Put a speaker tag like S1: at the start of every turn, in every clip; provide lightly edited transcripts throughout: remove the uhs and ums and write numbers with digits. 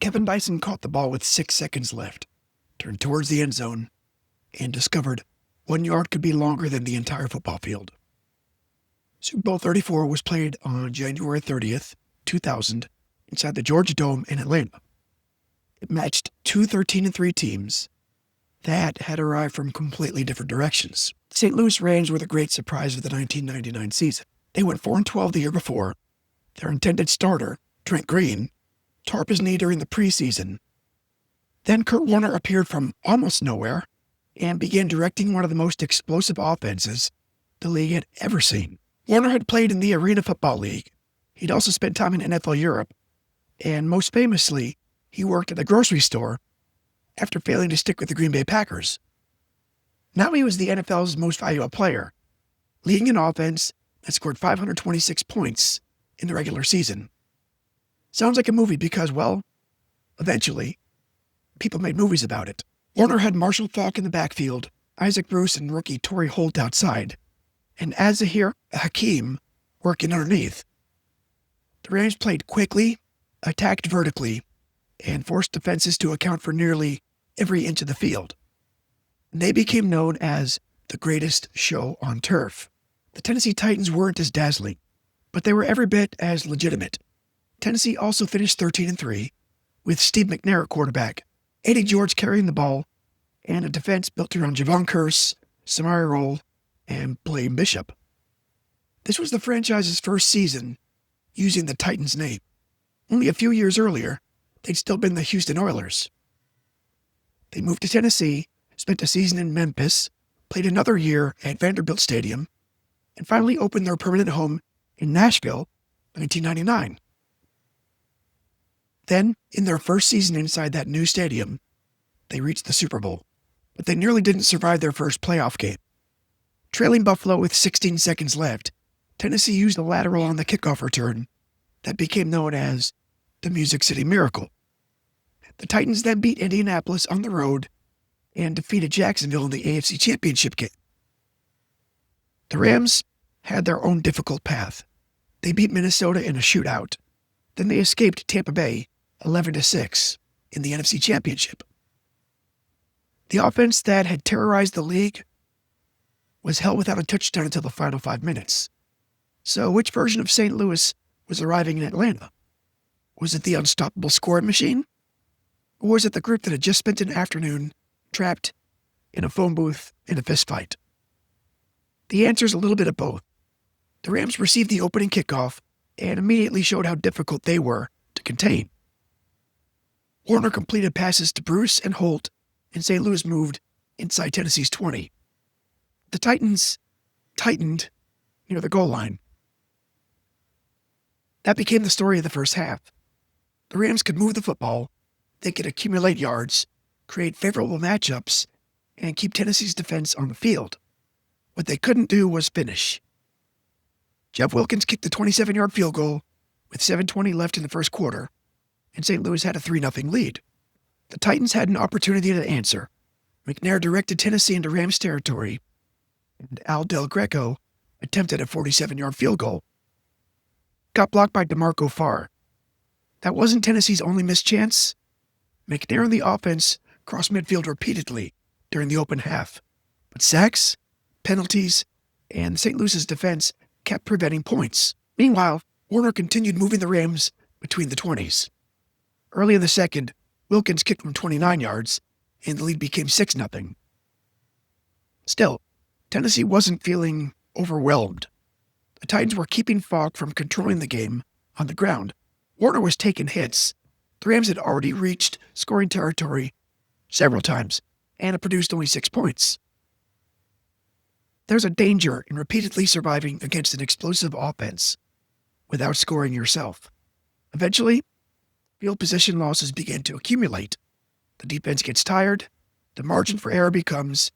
S1: Kevin Dyson caught the ball with 6 seconds left, turned towards the end zone, and discovered 1 yard could be longer than the entire football field. Super Bowl 34 was played on January 30th, 2000, inside the Georgia Dome in Atlanta. It matched two 13-3 teams that had arrived from completely different directions. The St. Louis Rams were the great surprise of the 1999 season. They went 4-12 the year before. Their intended starter, Trent Green, tore up his knee during the preseason. Then Kurt Warner appeared from almost nowhere and began directing one of the most explosive offenses the league had ever seen. Warner had played in the Arena Football League. He'd also spent time in NFL Europe, and most famously, he worked at a grocery store after failing to stick with the Green Bay Packers. Now he was the NFL's most valuable player, leading an offense that scored 526 points in the regular season. Sounds like a movie because, well, eventually, people made movies about it. Warner had Marshall Faulk in the backfield, Isaac Bruce and rookie Torrey Holt outside, and Azahir Hakim working underneath. The Rams played quickly, attacked vertically, and forced defenses to account for nearly every inch of the field. They became known as the greatest show on turf. The Tennessee Titans weren't as dazzling, but they were every bit as legitimate. Tennessee also finished 13-3, with Steve McNair at quarterback, Eddie George carrying the ball, and a defense built around Javon Curse, Samari Rolle, and Blaine Bishop. This was the franchise's first season using the Titans name. Only a few years earlier, they'd still been the Houston Oilers. They moved to Tennessee, spent a season in Memphis, played another year at Vanderbilt Stadium, and finally opened their permanent home in Nashville, 1999. Then, in their first season inside that new stadium, they reached the Super Bowl, but they nearly didn't survive their first playoff game. Trailing Buffalo with 16 seconds left, Tennessee used a lateral on the kickoff return that became known as the Music City Miracle. The Titans then beat Indianapolis on the road and defeated Jacksonville in the AFC Championship game. The Rams had their own difficult path. They beat Minnesota in a shootout. Then they escaped Tampa Bay 11-6 in the NFC Championship. The offense that had terrorized the league was held without a touchdown until the final 5 minutes. So which version of St. Louis was arriving in Atlanta? Was it the unstoppable scoring machine? Or was it the group that had just spent an afternoon trapped in a phone booth in a fistfight? The answer is a little bit of both. The Rams received the opening kickoff and immediately showed how difficult they were to contain. Warner completed passes to Bruce and Holt, and St. Louis moved inside Tennessee's 20. The Titans tightened near the goal line. That became the story of the first half. The Rams could move the football, they could accumulate yards, create favorable matchups, and keep Tennessee's defense on the field. What they couldn't do was finish. Jeff Wilkins kicked the 27-yard field goal with 7:20 left in the first quarter, and St. Louis had a 3-0 lead. The Titans had an opportunity to answer. McNair directed Tennessee into Rams territory, and Al Del Greco attempted a 47-yard field goal. Got blocked by DeMarco Farr. That wasn't Tennessee's only missed chance. McNair and the offense crossed midfield repeatedly during the open half, but sacks, penalties, and St. Louis's defense kept preventing points. Meanwhile, Warner continued moving the Rams between the 20s. Early in the second, Wilkins kicked from 29 yards, and the lead became 6-0. Still, Tennessee wasn't feeling overwhelmed. The Titans were keeping Faulk from controlling the game on the ground. Warner was taking hits. The Rams had already reached scoring territory several times, and it produced only 6 points. There's a danger in repeatedly surviving against an explosive offense without scoring yourself. Eventually, field position losses begin to accumulate. The defense gets tired. The margin for error becomes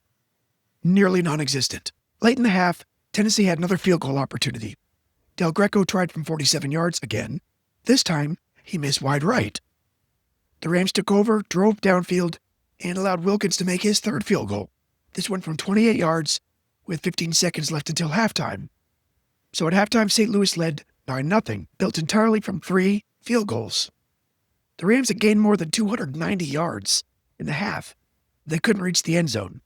S1: nearly non-existent. Late in the half, Tennessee had another field goal opportunity. Del Greco tried from 47 yards again. This time, he missed wide right. The Rams took over, drove downfield, and allowed Wilkins to make his third field goal. This went from 28 yards with 15 seconds left until halftime. So at halftime, St. Louis led 9-0, built entirely from 3 field goals. The Rams had gained more than 290 yards in the half. They couldn't reach the end zone.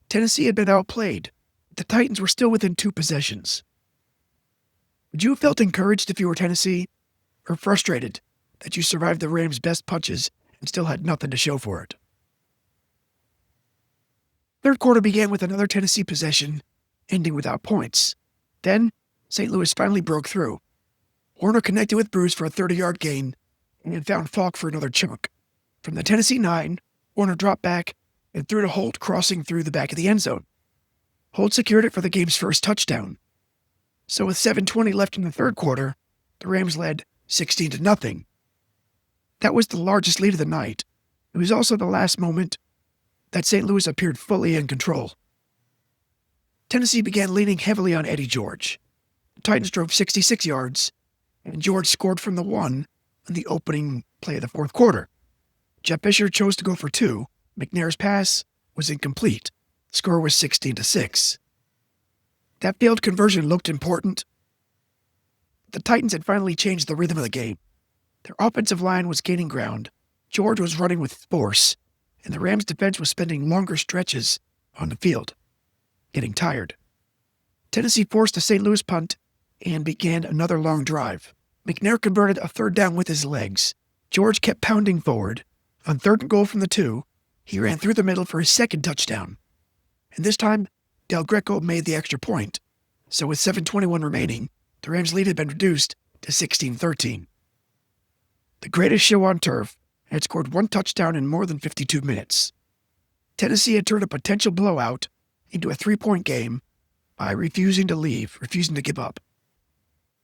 S1: Tennessee had been outplayed. The Titans were still within 2 possessions. Would you have felt encouraged if you were Tennessee, or frustrated that you survived the Rams' best punches and still had nothing to show for it? Third quarter began with another Tennessee possession, ending without points. Then, St. Louis finally broke through. Warner connected with Bruce for a 30-yard gain and found Falk for another chunk. From the Tennessee 9, Warner dropped back and threw to Holt, crossing through the back of the end zone. Holt secured it for the game's first touchdown. So with 7:20 left in the third quarter, the Rams led 16-0. That was the largest lead of the night. It was also the last moment that St. Louis appeared fully in control. Tennessee began leaning heavily on Eddie George. The Titans drove 66 yards, and George scored from the 1 on the opening play of the fourth quarter. Jeff Fisher chose to go for 2. McNair's pass was incomplete. The score was 16-6. That failed conversion looked important. The Titans had finally changed the rhythm of the game. Their offensive line was gaining ground. George was running with force, and the Rams' defense was spending longer stretches on the field, getting tired. Tennessee forced a St. Louis punt and began another long drive. McNair converted a third down with his legs. George kept pounding forward. On 3rd and goal from the 2, he ran through the middle for his second touchdown. And this time, Del Greco made the extra point. So with 7:21 remaining, the Rams' lead had been reduced to 16-13. The greatest show on turf had scored 1 touchdown in more than 52 minutes. Tennessee had turned a potential blowout into a 3-point game by refusing to give up.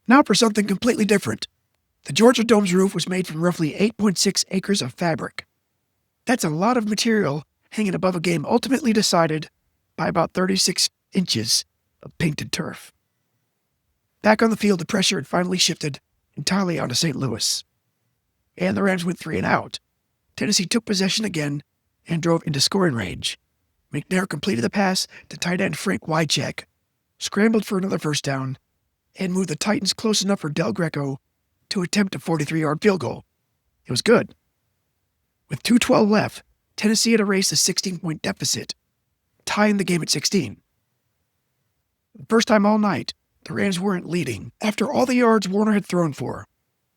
S1: Now for something completely different. The Georgia Dome's roof was made from roughly 8.6 acres of fabric. That's a lot of material hanging above a game ultimately decided by about 36 inches of painted turf. Back on the field, the pressure had finally shifted entirely onto St. Louis. And the Rams went 3 and out. Tennessee took possession again and drove into scoring range. McNair completed the pass to tight end Frank Wycheck, scrambled for another first down, and moved the Titans close enough for Del Greco to attempt a 43-yard field goal. It was good. With 2:12 left, Tennessee had erased a 16-point deficit, tying the game at 16. For the first time all night, the Rams weren't leading. After all the yards Warner had thrown for,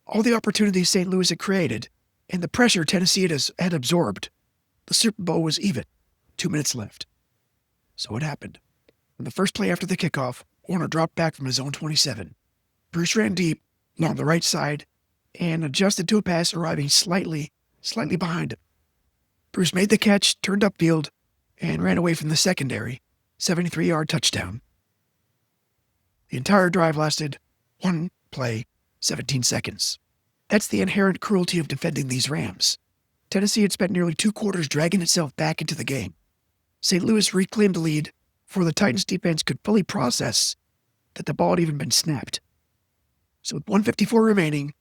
S1: all the opportunities St. Louis had created, and the pressure Tennessee had absorbed, the Super Bowl was even. 2 minutes left. So what happened? On the first play after the kickoff, Warner dropped back from his own 27. Bruce ran deep along the right side and adjusted to a pass arriving slightly behind him. Bruce made the catch, turned upfield, and ran away from the secondary, 73-yard touchdown. The entire drive lasted 1 play, 17 seconds. That's the inherent cruelty of defending these Rams. Tennessee had spent nearly 2 quarters dragging itself back into the game. St. Louis reclaimed the lead before the Titans' defense could fully process that the ball had even been snapped. So with 1:54 remaining,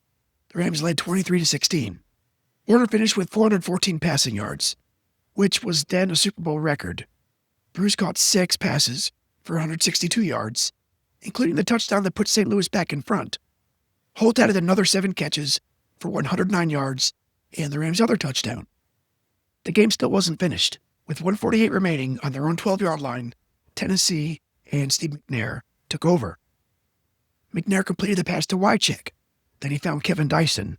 S1: the Rams led 23-16. Warner finished with 414 passing yards, which was then a Super Bowl record. Bruce caught 6 passes for 162 yards, including the touchdown that put St. Louis back in front. Holt added another 7 catches for 109 yards and the Rams' other touchdown. The game still wasn't finished. With 1:48 remaining on their own 12-yard line, Tennessee and Steve McNair took over. McNair completed the pass to Wycheck. Then he found Kevin Dyson.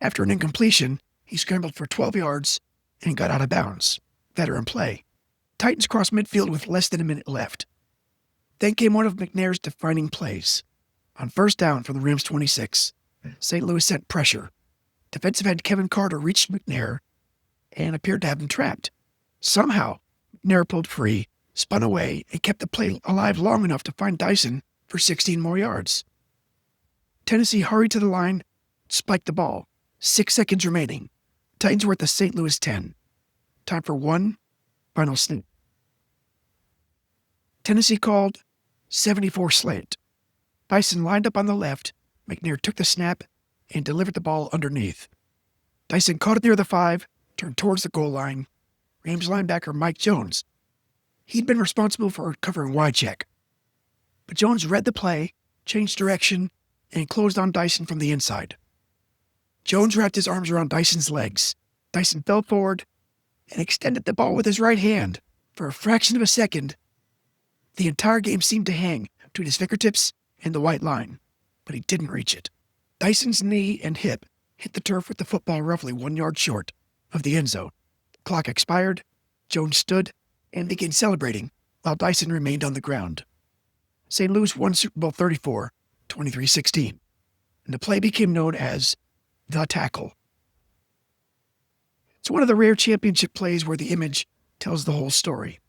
S1: After an incompletion, he scrambled for 12 yards and got out of bounds. Veteran play. Titans crossed midfield with less than a minute left. Then came one of McNair's defining plays. On first down from the Rams' 26, St. Louis sent pressure. Defensive end Kevin Carter reached McNair and appeared to have him trapped. Somehow, McNair pulled free, spun away, and kept the play alive long enough to find Dyson for 16 more yards. Tennessee hurried to the line, spiked the ball. 6 seconds remaining. Titans were at the St. Louis 10. Time for one final snap. Tennessee called 74 slant. Dyson lined up on the left. McNair took the snap and delivered the ball underneath. Dyson caught it near the 5, turned towards the goal line. Rams linebacker Mike Jones. He'd been responsible for covering Wycheck. But Jones read the play, changed direction, and closed on Dyson from the inside. Jones wrapped his arms around Dyson's legs. Dyson fell forward and extended the ball with his right hand. For a fraction of a second, the entire game seemed to hang between his fingertips and the white line, but he didn't reach it. Dyson's knee and hip hit the turf with the football roughly 1 yard short of the end zone. The clock expired. Jones stood and began celebrating while Dyson remained on the ground. St. Louis won Super Bowl 34, 23-16, and the play became known as the tackle. It's one of the rare championship plays where the image tells the whole story.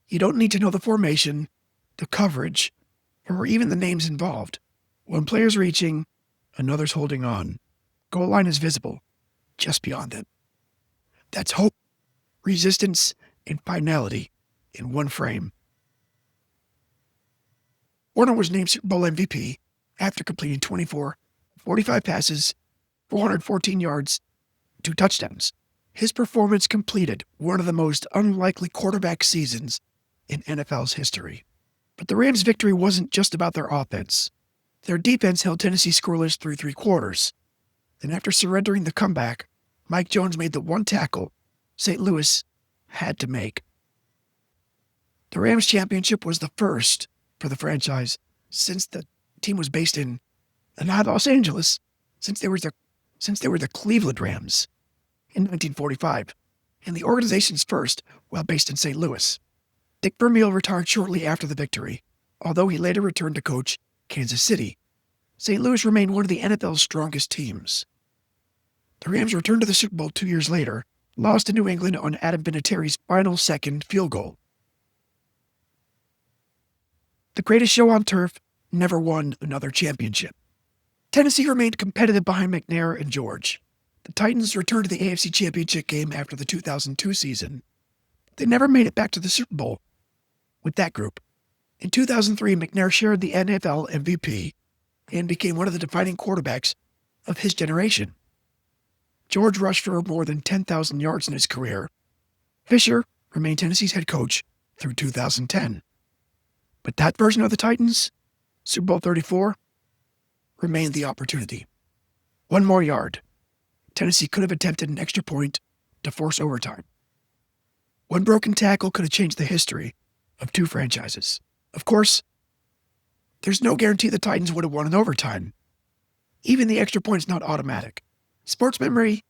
S1: You don't need to know the formation, the coverage, or even the names involved. One player's reaching, another's holding on. Goal line is visible just beyond them. That's hope, resistance, and finality in one frame. Warner was named Super Bowl MVP after completing 24 45 passes, 414 yards, 2 touchdowns. His performance completed one of the most unlikely quarterback seasons in NFL's history. But the Rams' victory wasn't just about their offense. Their defense held Tennessee scoreless through 3 quarters. Then after surrendering the comeback, Mike Jones made the one tackle St. Louis had to make. The Rams championship was the first for the franchise since the team was based in not Los Angeles, since they were the Cleveland Rams in 1945, and the organization's first while based in St. Louis. Dick Vermeil retired shortly after the victory, although he later returned to coach Kansas City. St. Louis remained one of the NFL's strongest teams. The Rams returned to the Super Bowl 2 years later, lost to New England on Adam Vinatieri's final second field goal. The greatest show on turf never won another championship. Tennessee remained competitive behind McNair and George. The Titans returned to the AFC Championship game after the 2002 season. They never made it back to the Super Bowl with that group. In 2003, McNair shared the NFL MVP and became one of the defining quarterbacks of his generation. George rushed for more than 10,000 yards in his career. Fisher remained Tennessee's head coach through 2010. But that version of the Titans, Super Bowl 34, remained the opportunity. 1 more yard. Tennessee could have attempted an extra point to force overtime. 1 broken tackle could have changed the history of 2 franchises. Of course, there's no guarantee the Titans would have won in overtime. Even the extra point is not automatic. Sports memory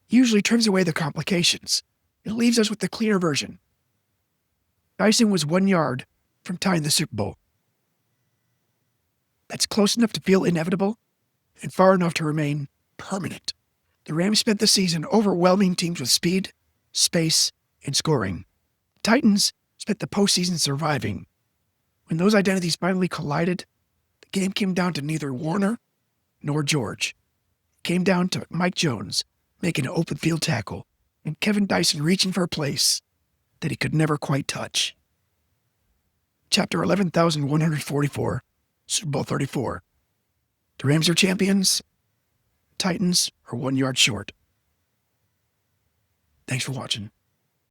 S1: usually trims away the complications. It leaves us with the cleaner version. Dyson was 1 yard from tying the Super Bowl. That's close enough to feel inevitable and far enough to remain permanent. The Rams spent the season overwhelming teams with speed, space, and scoring. The Titans spent the postseason surviving. When those identities finally collided, the game came down to neither Warner nor George. It came down to Mike Jones making an open field tackle and Kevin Dyson reaching for a place that he could never quite touch. Chapter 11,144, Super Bowl 34. The Rams are champions. Titans are 1 yard short. Thanks for watching.